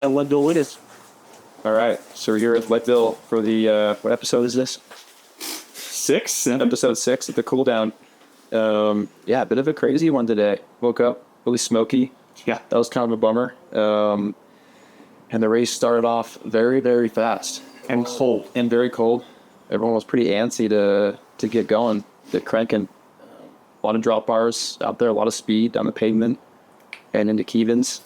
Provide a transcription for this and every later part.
And Leadville it is. All right, so we're here at Leadville for the what episode is this? 6? Episode 6 of the Cooldown. Yeah, a bit of a crazy one today. Woke up really smoky. Yeah. That was kind of a bummer. And the race started off very, very fast And cold. and very cold. Everyone was pretty antsy to get going, get cranking. A lot of drop bars out there, a lot of speed down the pavement and into Keegan's.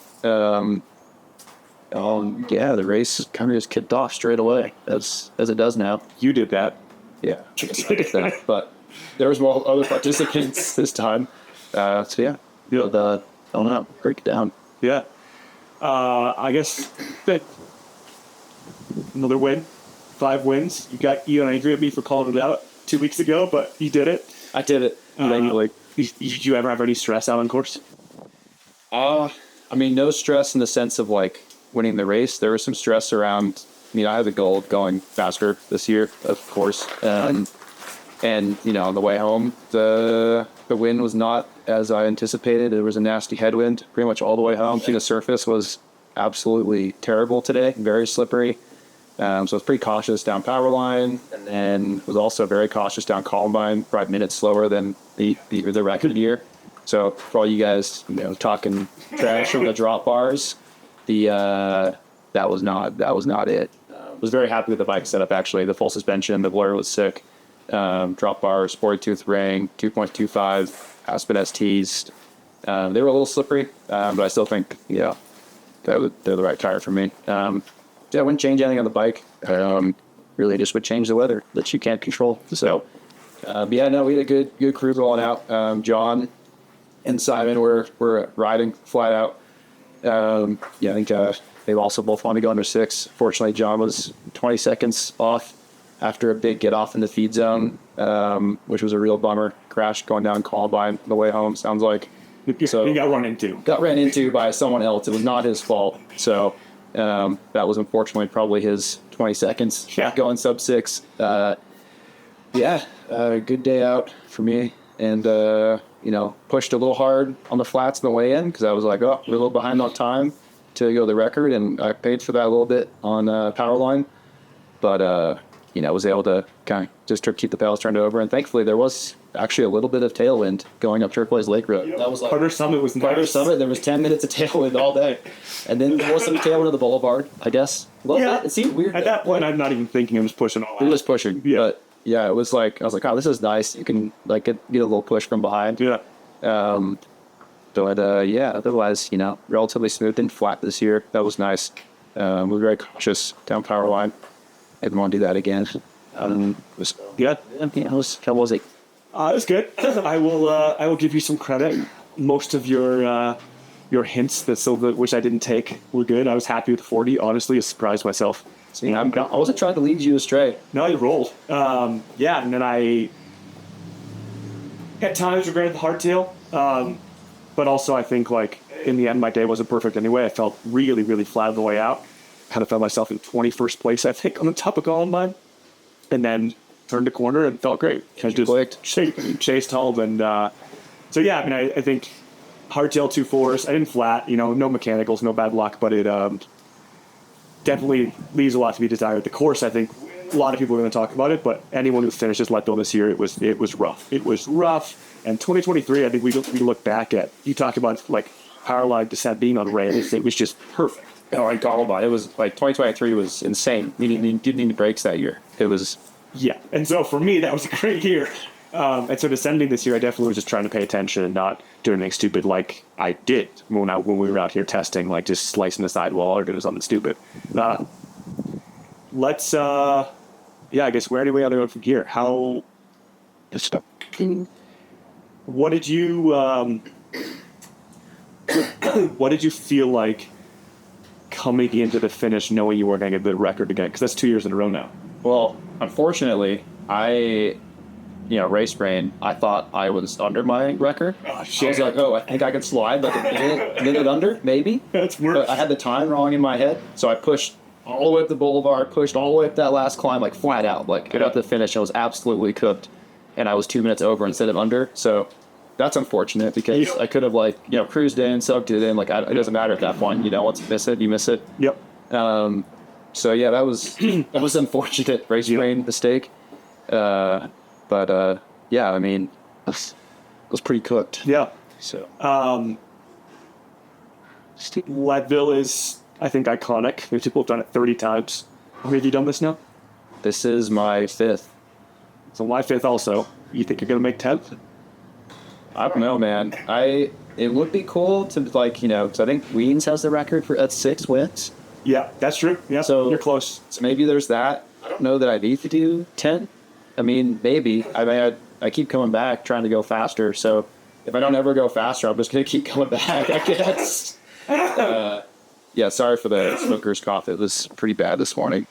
Yeah, the race kind of just kicked off straight away, as it does now. You did that. Yeah, I did that. But there was more other participants this time. So yeah, I don't know, break it down. Yeah. I guess that another win. 5 wins. You and Adrian me for calling it out 2 weeks ago, but you did it. I did it. Thankfully. Did you ever have any stress out on course? I mean, no stress in the sense of like winning the race. There was some stress around. I mean, I had the goal of going faster this year, of course. And on the way home, the wind was not as I anticipated. There was a nasty headwind pretty much all the way home. The surface was absolutely terrible today, very slippery. So I was pretty cautious down power line, and then was also very cautious down Columbine, 5 minutes slower than the record year. So for all you guys, talking trash from the drop bars, that was not it. Was very happy with the bike setup, actually. The full suspension, the blur was sick. Drop bar, sporty tooth ring, 2.25 Aspen STs. They were a little slippery, but I still think, they're the right tire for me. I wouldn't change anything on the bike. Really just would change the weather that you can't control. So, we had a good crew going out. John and Simon were riding flat out. I think they also both wanted to go under 6. Fortunately, John was 20 seconds off after a big get off in the feed zone, which was a real bummer. Crashed going down Columbine on the way home, sounds like. So you got run into. Got ran into by someone else. It was not his fault. So that was unfortunately probably his 20 seconds going sub 6. Good day out for me. And, pushed a little hard on the flats on the way in because I was like, we're a little behind on time to go the record. And I paid for that a little bit on power line. But, was able to kind of just keep the pedals turned over. And thankfully, there was actually a little bit of tailwind going up Turquoise Lake Road. Yep. That was like Carter Summit was nice. Carter Summit, there was 10 minutes of tailwind all day. And then there was some tailwind of the boulevard, I guess. Bit. It seemed weird. At that point, I'm not even thinking I was pushing all out. It was pushing. Yeah. But yeah, it was like, I was like, this is nice. You can like get a little push from behind. Yeah. Otherwise, relatively smooth and flat this year. That was nice. We were very cautious down power line. I didn't want to do that again. It was good. How was it? It was good. I will give you some credit. Most of your hints which I didn't take were good. I was happy with 40. Honestly, I surprised myself. See, I wasn't trying to lead you astray. No, you rolled. And then I at times regretted the hardtail. But also I think like in the end my day wasn't perfect anyway. I felt really, really flat on the way out. Kind of found myself in 21st place, I think, on the top of Columbine. And then turned a corner and felt great. I just chased home. And I think hardtail 2.4s. I didn't flat, no mechanicals, no bad luck, but it definitely leaves a lot to be desired. The course, I think, a lot of people are going to talk about it, but anyone who finishes Leadville this year, it was rough. It was rough. And 2023, I think we look back at, you talk about like power line descent being on rails, it was just perfect. Oh, I got about it. It was like 2023 was insane. You didn't need brakes that year. It was. Yeah. And so for me, that was a great year. And so descending this year, I definitely was just trying to pay attention and not doing anything stupid like I did when we were out here testing, like just slicing the sidewall or doing something stupid. I guess where do we go from here? What did you feel like coming into the finish knowing you weren't going to get the record again? Because that's 2 years in a row now. Well, unfortunately, race brain, I thought I was under my record. Oh, shit. I was like, I think I can slide like a minute under, maybe. That's worse. But I had the time wrong in my head, so I pushed all the way up the boulevard, pushed all the way up that last climb, like flat out. Like, got to the finish, I was absolutely cooked, and I was 2 minutes over instead of under, so that's unfortunate because I could have like, cruised in, soaked it in. Like, it doesn't matter at that point. Once you miss it, you miss it. Yep. So yeah, that was unfortunate race train mistake. But yeah, I mean, it was pretty cooked. Yeah. So Leadville is, I think, iconic. People have done it 30 times. How many have you done this now? this is my fifth. So my fifth also. You think you're going to make 10th? I don't know, man. It would be cool to because I think Weens has the record at 6 wins. Yeah, that's true. Yeah, So you're close. So maybe there's that. I don't know that I need to do 10. I mean, maybe. I keep coming back trying to go faster. So if I don't ever go faster, I'm just going to keep coming back, I guess. Yeah, sorry for the smoker's cough. It was pretty bad this morning.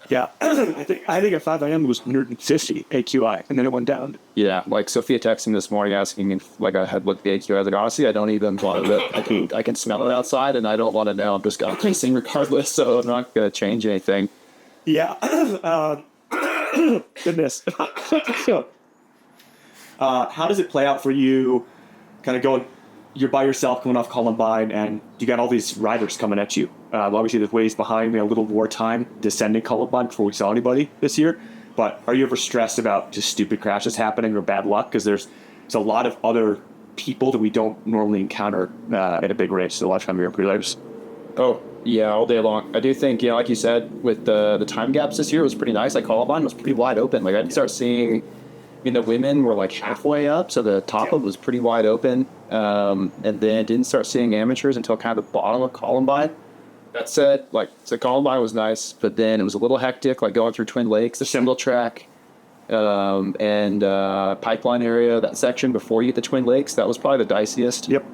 Yeah, I think at 5 a.m. it was 150 AQI, and then it went down. Yeah, like Sophia texted me this morning asking if I had looked the AQI. I was like, honestly, I don't even want to. I can smell it outside, and I don't want to know. I'm just going racing regardless, so I'm not going to change anything. Yeah. Goodness. How does it play out for you? Kind of you're by yourself coming off Columbine, and you got all these riders coming at you. Obviously, the ways behind me a little more time descending Columbine before we saw anybody this year. But are you ever stressed about just stupid crashes happening or bad luck? Because there's a lot of other people that we don't normally encounter at a big race. A lot of time you're pre-layers. Oh, yeah, all day long. I do think, like you said, with the time gaps this year, it was pretty nice. Like Columbine was pretty wide open. Like I didn't start seeing, the women were like halfway up, so the top of it was pretty wide open. And then didn't start seeing amateurs until kind of the bottom of Columbine. That said, so Columbine was nice, but then it was a little hectic, like going through Twin Lakes, the single track, and pipeline area, that section before you get to Twin Lakes. That was probably the diciest. Yep.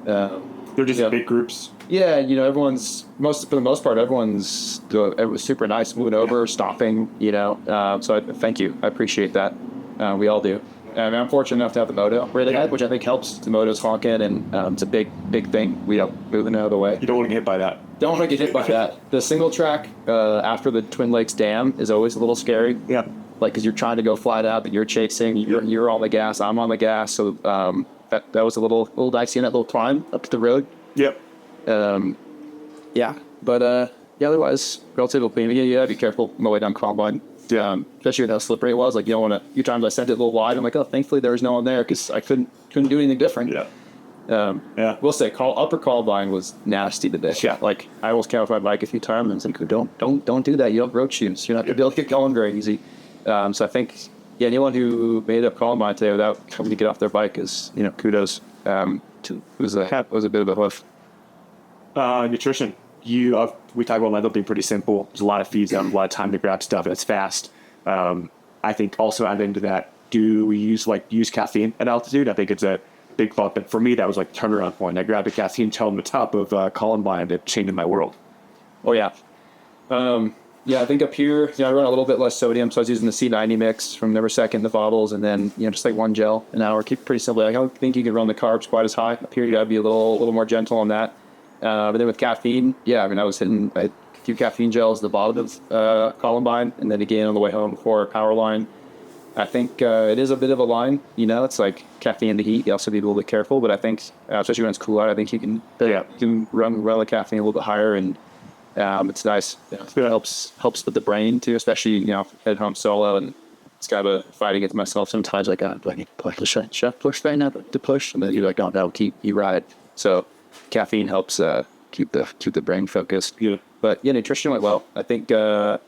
They're just big groups. Yeah, everyone's for the most part, it was super nice moving over, stopping, so thank you. I appreciate that. We all do. And I'm fortunate enough to have the moto right ahead, which I think helps. The moto's honking, and it's a big thing. Moving out of the way. You don't want to get hit by that. Don't want to get hit by that. The single track after the Twin Lakes Dam is always a little scary. Yeah. Because you're trying to go flat out, but you're chasing. You're on the gas. I'm on the gas. So that was a little dicey in that little climb up to the road. Yep. Yeah. But otherwise, relatively clean. Yeah, be careful on the way down Columbine. Especially with how slippery it was. Like, you don't want to. A few times I sent it a little wide. I'm like, oh, thankfully there was no one there because I couldn't do anything different. Yeah. We'll say upper Columbine was nasty today. Yeah. Like I almost came off my bike a few times and said, don't do that. You have road shoes. You're not gonna be able to get going very easy. So I think anyone who made up Columbine today without having to get off their bike is kudos. It was a bit of a hoof. Nutrition. We talk about Leadville being pretty simple. There's a lot of feeds out, a lot of time to grab stuff, and it's fast. I think also add into that, do we use caffeine at altitude? I think it's a big thought, but for me, that was like turnaround point. I grabbed a caffeine gel on the top of Columbine, and it changed my world. Oh, yeah. I think up here, I run a little bit less sodium, so I was using the C90 mix from Never Second, the bottles, and then, just like one gel an hour. Keep it pretty simple. I don't think you can run the carbs quite as high. Up here, you gotta be a little more gentle on that. But then with caffeine, I was hitting a few caffeine gels at the bottom of Columbine, and then again on the way home before power line. I think it is a bit of a line, it's like caffeine to heat. You also need to be a little bit careful, but I think, especially when it's cool out, I think you can run the caffeine a little bit higher, and it's nice. It helps with the brain too, especially, at home solo, and it's kind of a fight against myself sometimes. Like, do I need to push right now to push? And then you're like, no, you ride. So caffeine helps keep the brain focused. Yeah. But nutrition went well. I think there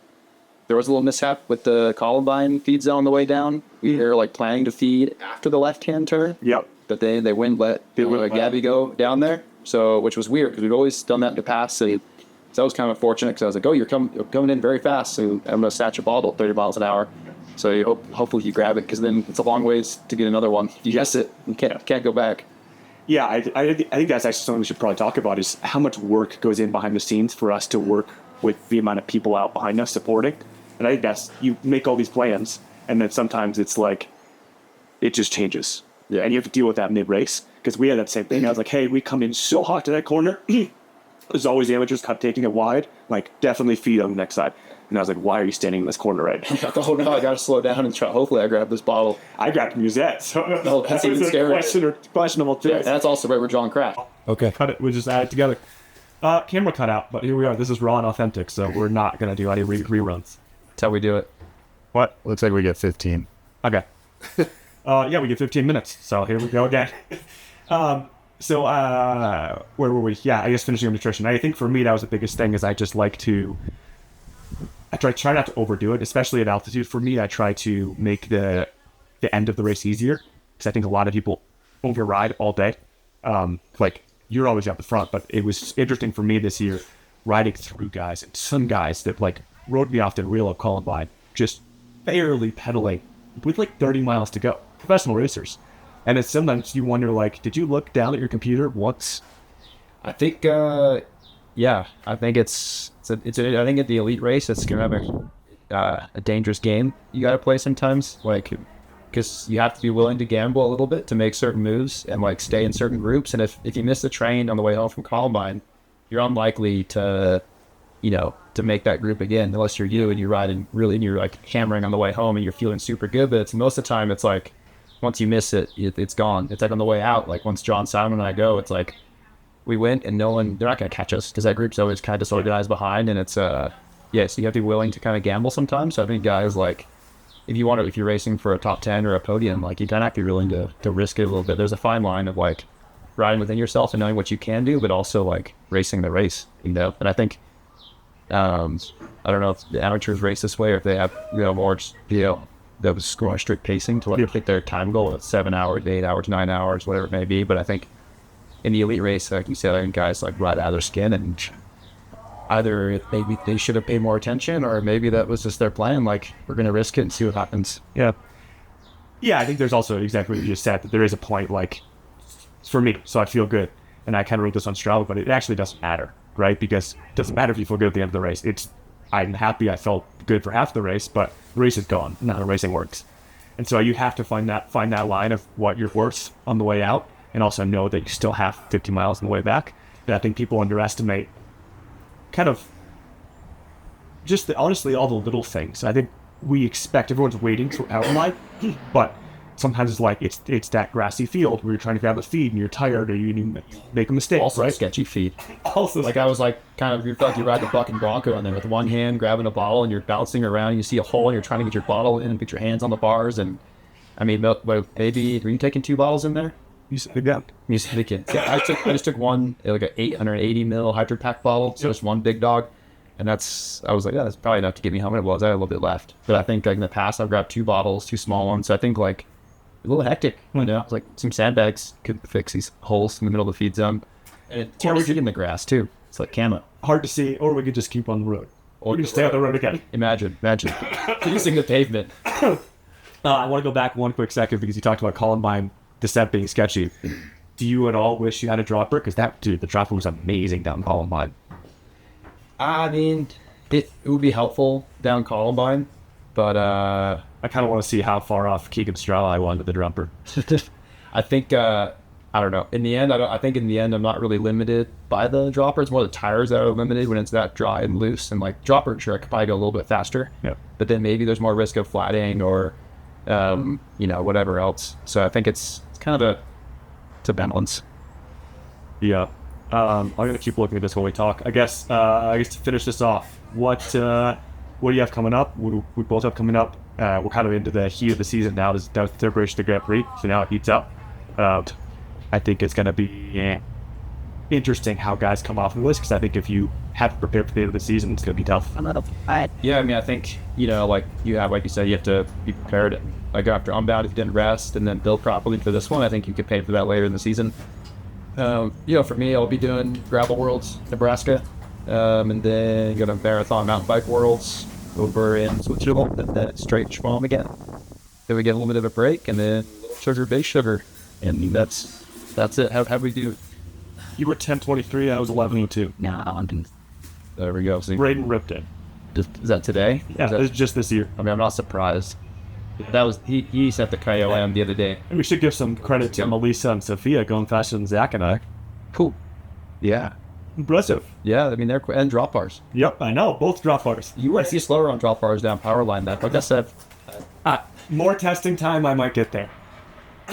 was a little mishap with the Columbine feed zone on the way down. We were planning to feed after the left-hand turn. Yep. But they let Gabby go down there. So, which was weird because we've always done that in the past. So that was kind of unfortunate because I was like, oh, you're coming in very fast. So I'm going to snatch a bottle 30 miles an hour. So hopefully you grab it, because then it's a long ways to get another one. You guess it. You can't go back. Yeah, I think that's actually something we should probably talk about, is how much work goes in behind the scenes for us to work with the amount of people out behind us supporting. And I think you make all these plans, and then sometimes it's like, it just changes. Yeah. And you have to deal with that mid-race, because we had that same thing. I was like, hey, we come in so hot to that corner. there's always amateurs cut taking it wide, like definitely feed on the next side. And I was like, why are you standing in this corner right now? Oh no, I gotta slow down and try. Hopefully, I grab this bottle. I grabbed Musette, so No, that's even scarier. Questionable too. Yeah, that's also right where John cracked. Okay, cut it. We just add it together. Camera cut out, but here we are. This is raw and authentic, so we're not gonna do any reruns. That's how we do it. What? Looks like we get 15. Okay. Yeah, we get 15 minutes. So here we go again. So where were we? Yeah, I guess finishing up nutrition. I think for me that was the biggest thing. Is I just like to. I try not to overdo it, especially at altitude. For me, I try to make the end of the race easier because I think a lot of people override all day. Like you're always up the front, but it was interesting for me this year riding through guys and some guys that like rode me off the real of Columbine, just barely pedaling with like 30 miles to go. Professional racers. And it's sometimes you wonder, like, did you look down at your computer once? I think, yeah, I think it's I think at the elite race, it's gonna have a dangerous game you gotta play sometimes, like, because you have to be willing to gamble a little bit to make certain moves and like stay in certain groups. And if you miss the train on the way home from Columbine, you're unlikely to, to make that group again, unless you're you and you're riding really and you're like hammering on the way home and you're feeling super good. But most of the time, it's like once you miss it, it's gone. It's like on the way out, like once John Simon and I go, it's like we went and they're not going to catch us because that group's always kind of disorganized behind. And it's, so you have to be willing to kind of gamble sometimes. So I think guys like, if you're racing for a top 10 or a podium, like you kind of have to be willing to risk it a little bit. There's a fine line of like riding within yourself and knowing what you can do, but also like racing the race, And I think, I don't know if the amateurs race this way or if they have, more, that was scoring strict pacing to hit their time goal at 7 hours, 8 hours, 9 hours, whatever it may be. But I think in the elite race, like you said, I think guys like ride out of their skin, and either maybe they should have paid more attention, or maybe that was just their plan. Like, we're going to risk it and see what happens. Yeah. Yeah, I think there's also exactly what you just said, that there is a point, like, for me, so I feel good. And I kind of wrote this on Strava, but it actually doesn't matter, right? Because it doesn't matter if you feel good at the end of the race. I'm happy I felt good for half the race, but the race is gone. Now the racing works. And so you have to find that line of what you're worth on the way out, and also know that you still have 50 miles on the way back. And I think people underestimate kind of just honestly all the little things. I think we expect everyone's waiting for outline, but sometimes it's like it's that grassy field where you're trying to grab a feed and you're tired, or you make a mistake. Also, right? sketchy feed. Also, like I was like you felt like you ride the bucking bronco in there with one hand grabbing a bottle and you're bouncing around. And you see a hole and you're trying to get your bottle in and put your hands on the bars. And I mean, maybe were you taking 2 bottles in there? You said again. You said again. Yeah, I just took one, like an 880 ml Hydro Pack bottle, so just one big dog. And I was like, yeah, that's probably enough to get me home. It was. I had a little bit left. But I think like in the past, I've grabbed 2 bottles, 2 small ones. So I think like a little hectic. It's like some sandbags could fix these holes in the middle of the feed zone. And it's hard to see in the grass too. It's like camo. Hard to see, or we could just keep on the road. Or we could stay on the road again. Imagine. Using the pavement. I want to go back one quick second because you talked about Columbine descent being sketchy. Do you at all wish you had a dropper? Because the dropper was amazing down Columbine. I mean, it would be helpful down Columbine, but I kind of want to see how far off Keegan Strala I was with the dropper. I think I don't know. In the end, I think in the end I'm not really limited by the dropper. It's more the tires that are limited when it's that dry and loose. And like dropper, sure, I could probably go a little bit faster. Yeah. But then maybe there's more risk of flatting or whatever else. So I think it's kind of a balance. Yeah. I'm gonna keep looking at this while we talk. I guess to finish this off, what do you have coming up? We both have coming up. We're kind of into the heat of the season now. That was the third race of the Grand Prix, so now it heats up. I think it's gonna be interesting how guys come off the list, because I think if you haven't prepared for the end of the season, it's gonna be tough. Yeah, I mean, I think like you said, you have to be prepared. Like after Unbound, if you didn't rest and then build properly for this one, I think you could pay for that later in the season. For me, I'll be doing Gravel Worlds, Nebraska, and then go to Marathon Mountain Bike Worlds over in Switzerland, and then straight to Schwalm again. Then we get a little bit of a break, and then sugar, big sugar, and that's it. How we do? You were 10:23. I was 11:02. There we go. See, Braden ripped it. is that today? Yeah, it was just this year. I mean, I'm not surprised. That was he set the KOM the other day. And we should give some credit to Melissa and Sophia going faster than Zach and I. Cool. Yeah. Impressive. Yeah, I mean, they're and drop bars. Yep, I know. Both drop bars. You went see slower on drop bars down power line. That, like I said, More testing time, I might get there.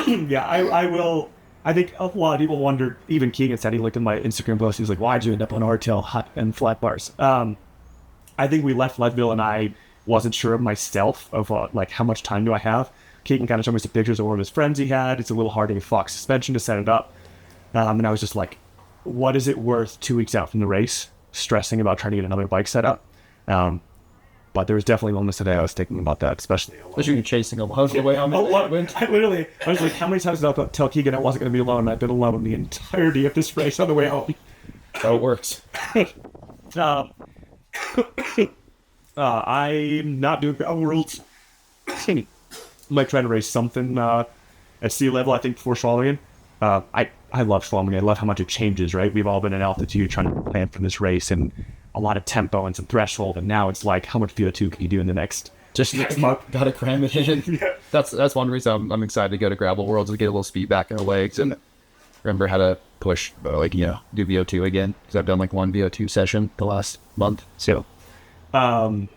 Yeah, I will. I think a lot of people wondered, even Keegan said, he looked at my Instagram post, he was like, why'd you end up on hardtail hot and flat bars? I think we left Leadville and I wasn't sure of myself of like how much time do I have. Keegan kind of showed me some pictures of one of his friends he had. It's a little hard to get Fox suspension to set it up. And I was just like, what is it worth 2 weeks out from the race, stressing about trying to get another bike set up? But there was definitely moments today I was thinking about that, especially you're chasing a load away on I was like, how many times did I tell Keegan I wasn't going to be alone? And I've been alone the entirety of this race on the way home. So it works. I'm not doing gravel worlds. Might try to race something at sea level, I think, before Schwalmingen. I love Schwalmingen. I love how much it changes, right? We've all been in altitude trying to plan for this race and a lot of tempo and some threshold, and now it's like, how much VO2 can you do in the next Just gotta cram it in. That's one reason I'm excited to go to gravel worlds, to get a little speed back in the legs and remember how to push, do VO2 again, because I've done like one VO2 session the last month. So do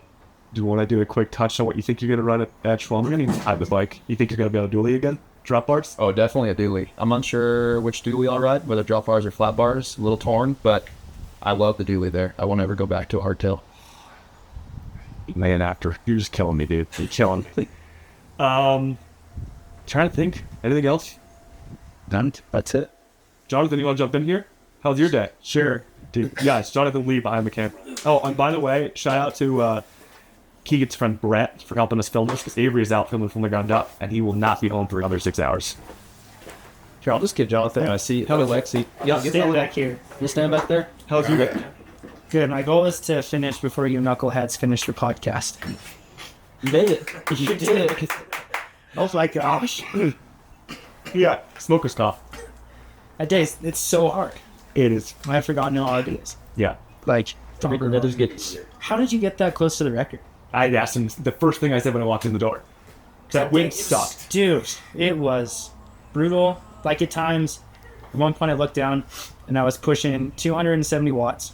you want to do a quick touch on what you think you're going to run at Schwalmingen? You ride the bike. You think you're going to be able to dually again? Drop bars? Oh, definitely a dually. I'm unsure which dually I'll ride, whether drop bars or flat bars. A little torn, but I love the dually there. I won't ever go back to a hardtail. Man, after. You're just killing me, dude. You're killing me. Trying to think. Anything else? Done. That's it. Jonathan, you want to jump in here? How's your day? Sure. Dude, guys, Jonathan Lee behind the camera. Oh, and by the way, shout out to Keegan's friend Brett for helping us film this, because Avery is out filming from the ground up, and he will not be home for another 6 hours. Here, I'll just get Jonathan. I see. Hello, Alexey. Yeah, Stand back here. You stand back there. How's your day? Good. My goal is to finish before you knuckleheads finish your podcast. You made it. You did it. Oh my gosh. Yeah, smoker's cough. That day, it's so hard. It is. I've forgotten how hard it is. Yeah. Like, how did you get that close to the record? I asked him the first thing I said when I walked in the door. That wind sucked. Dude, it was brutal. Like, at times, at one point I looked down and I was pushing 270 watts.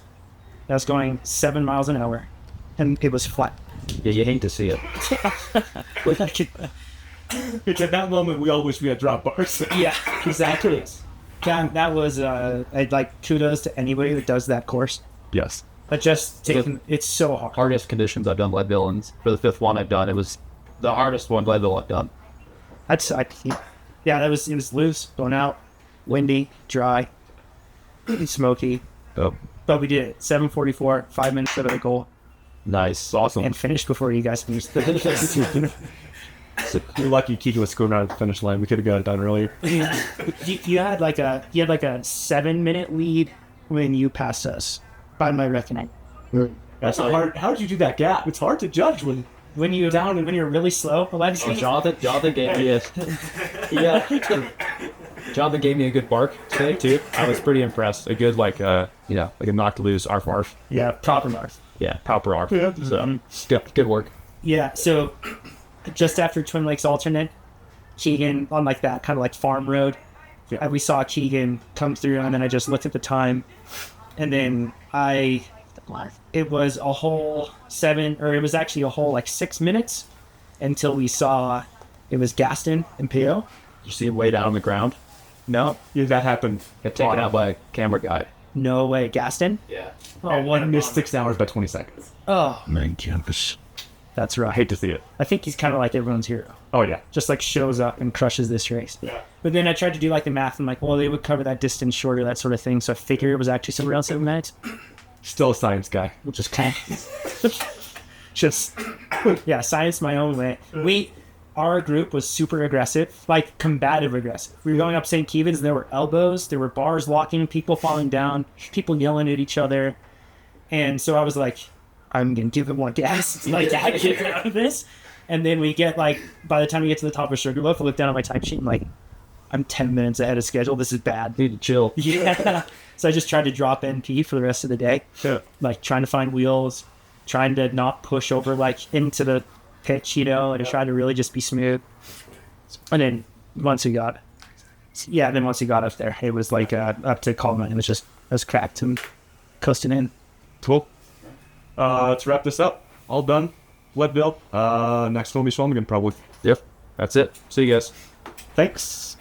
I was going 7 miles an hour, and it was flat. Yeah, you hate to see it. It's at that moment we all wish we had drop bars. Yeah, exactly. That was, I'd like kudos to anybody that does that course. Yes. But just taking, it's so hard. Hardest conditions I've done Leadville, and for the fifth one I've done, it was the hardest one Leadville I've done. Yeah, it was loose, going out, windy, dry, smoky. Oh, But we did it. 7:44, 5 minutes out of the goal, nice, awesome. and finished before you guys finished. You're lucky Keegan was screwing out at the finish line. We could have got it done earlier. you had like a 7-minute lead when you passed us, by my reckoning. That's not hard. How did you do that gap? It's hard to judge when When you're down and when you're really slow. Alexey. Jonathan gave me Jonathan gave me a good bark today too. I was pretty impressed. A good like a knock to lose arf arf. Yeah, proper mark. Yeah, proper arf. Yeah. So good work. Yeah, so just after Twin Lakes alternate, Keegan on like that kind of like farm road, we saw Keegan come through, and then I just looked at the time, and then it was a whole 7, or it was actually a whole like 6 minutes until we saw it was Gaston and Pio. You see him way down on the ground. No, Yeah, that happened. Got taken out by a camera guy. no way, Gaston. Yeah. Oh, one missed 6 hours by 20 seconds. Oh, Main campus. that's I right. hate to see it. I think he's kind of like everyone's hero. Oh, yeah. Just like shows up and crushes this race. Yeah. But then I tried to do like the math. I'm like, well, they would cover that distance shorter, that sort of thing. So I figured it was actually somewhere around 7 minutes. Still a science guy. Which is kind of just, yeah, science my own way. Our group was super aggressive, like combative aggressive. We were going up St. Kevin's, and there were elbows, there were bars locking, people falling down, people yelling at each other. And so I was like, I'm going to give it more gas. Like, I get out of this. And then we get like, by the time we get to the top of Sugarloaf, I look down at my timesheet and like, I'm 10 minutes ahead of schedule. This is bad. Need to chill. Yeah. So I just tried to drop NP for the rest of the day. Yeah. Like trying to find wheels, trying to not push over like into the pitch, and try to really just be smooth. And then once we got up there, it was like up to Coleman. It was cracked. And coasting in. Cool. Let's wrap this up. All done. Leadville. Next one will be Swim again, probably. Yep. That's it. See you guys. Thanks.